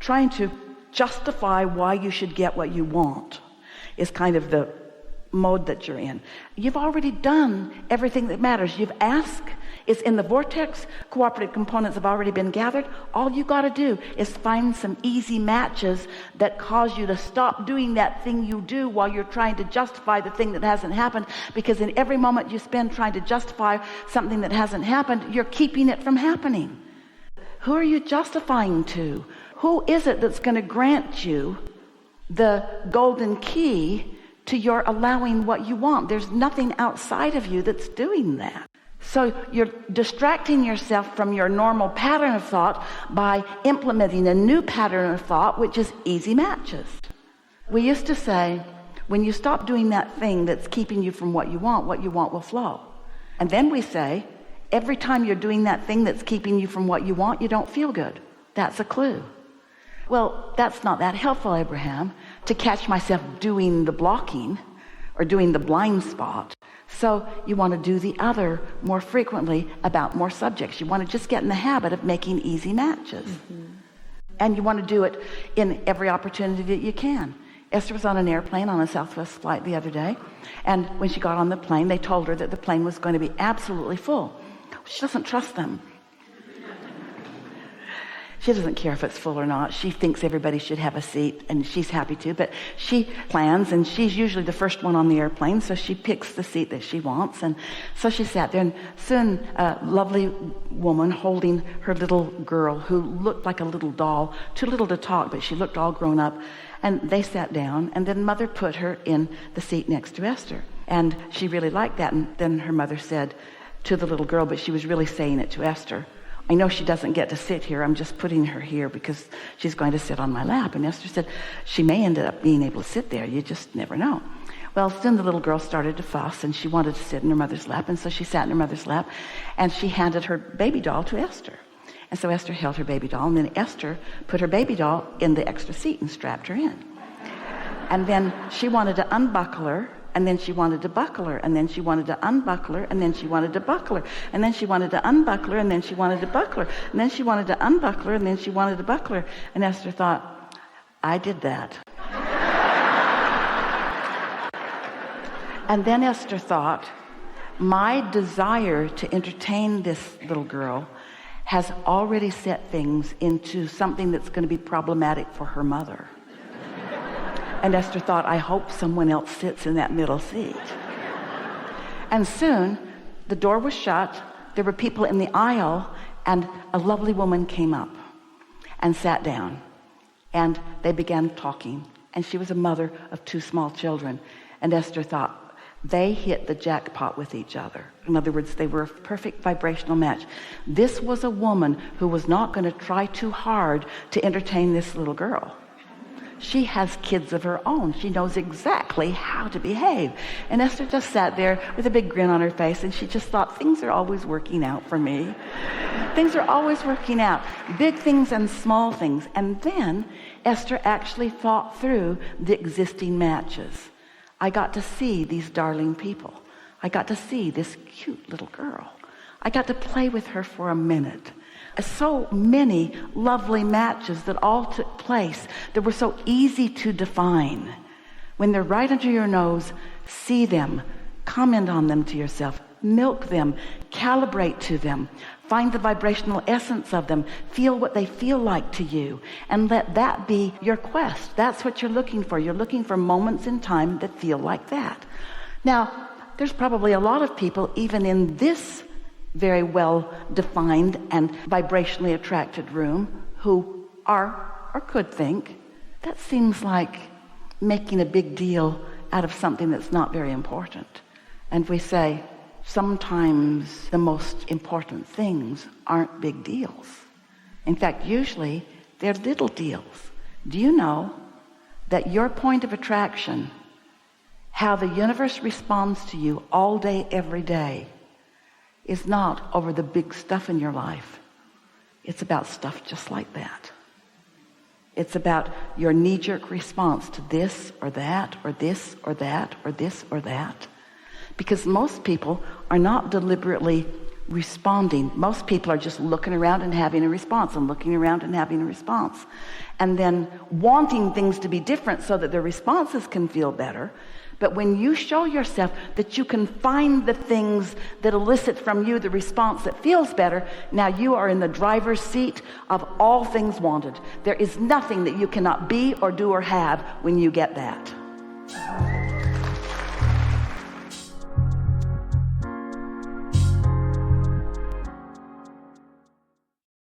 trying to justify why you should get what you want is kind of the mode that you're in. You've already done everything that matters. You've asked, it's in the vortex, cooperative components have already been gathered. All you got to do is find some easy matches that cause you to stop doing that thing you do while you're trying to justify the thing that hasn't happened, because in every moment you spend trying to justify something that hasn't happened, you're keeping it from happening. Who are you justifying to? Who is it that's going to grant you the golden key to your allowing what you want? There's nothing outside of you that's doing that. So you're distracting yourself from your normal pattern of thought by implementing a new pattern of thought, which is easy matches. We used to say, when you stop doing that thing that's keeping you from what you want will flow. And then we say, every time you're doing that thing that's keeping you from what you want, you don't feel good. That's a clue. Well, that's not that helpful, Abraham, to catch myself doing the blocking or doing the blind spot. So you want to do the other more frequently about more subjects. You want to just get in the habit of making easy matches. Mm-hmm. And you want to do it in every opportunity that you can. Esther was on an airplane on a Southwest flight the other day, and when she got on the plane, they told her that the plane was going to be absolutely full. She doesn't trust them. She doesn't care if it's full or not. She thinks everybody should have a seat, and she's happy to, but she plans, and she's usually the first one on the airplane, so she picks the seat that she wants. And so she sat there, and soon a lovely woman holding her little girl who looked like a little doll, too little to talk, but she looked all grown up, and they sat down, and then mother put her in the seat next to Esther. And she really liked that, and then her mother said to the little girl, but she was really saying it to Esther, I know she doesn't get to sit here. I'm just putting her here because she's going to sit on my lap. And Esther said, she may end up being able to sit there. You just never know. Well, soon the little girl started to fuss, and she wanted to sit in her mother's lap. And so she sat in her mother's lap, and she handed her baby doll to Esther. And so Esther held her baby doll, and then Esther put her baby doll in the extra seat and strapped her in. And then she wanted to unbuckle her, and then she wanted to buckle her, and then she wanted to unbuckle her, and then she wanted to buckle her, and then she wanted to unbuckle her, and then she wanted to buckle her, and then she wanted to unbuckle her, and then she wanted to buckle her. And Esther thought, I did that. And then Esther thought, my desire to entertain this little girl has already set things into something that's going to be problematic for her mother. And Esther thought, I hope someone else sits in that middle seat. And soon, the door was shut. There were people in the aisle, and a lovely woman came up and sat down. And they began talking. And she was a mother of 2 small children. And Esther thought, they hit the jackpot with each other. In other words, they were a perfect vibrational match. This was a woman who was not going to try too hard to entertain this little girl. She has kids of her own. She knows exactly how to behave. And Esther just sat there with a big grin on her face, and she just thought, things are always working out for me. Things are always working out. Big things and small things. And then Esther actually thought through the existing matches. I got to see these darling people. I got to see this cute little girl. I got to play with her for a minute. So many lovely matches that all took place that were so easy to define. When they're right under your nose, see them, comment on them to yourself, milk them, calibrate to them, find the vibrational essence of them, feel what they feel like to you, and let that be your quest. That's what you're looking for. You're looking for moments in time that feel like that. Now, there's probably a lot of people, even in this very well defined and vibrationally attracted room, who are or could think, that seems like making a big deal out of something that's not very important. And we say, sometimes the most important things aren't big deals. In fact, usually they're little deals. Do you know that your point of attraction, how the universe responds to you all day, every day, is not over the big stuff in your life. It's about stuff just like that. It's about your knee-jerk response to this or that or this or that or this or that. Because most people are not deliberately responding. Most people are just looking around and having a response, and looking around and having a response, and then wanting things to be different so that their responses can feel better. But when you show yourself that you can find the things that elicit from you the response that feels better, now you are in the driver's seat of all things wanted. There is nothing that you cannot be or do or have when you get that.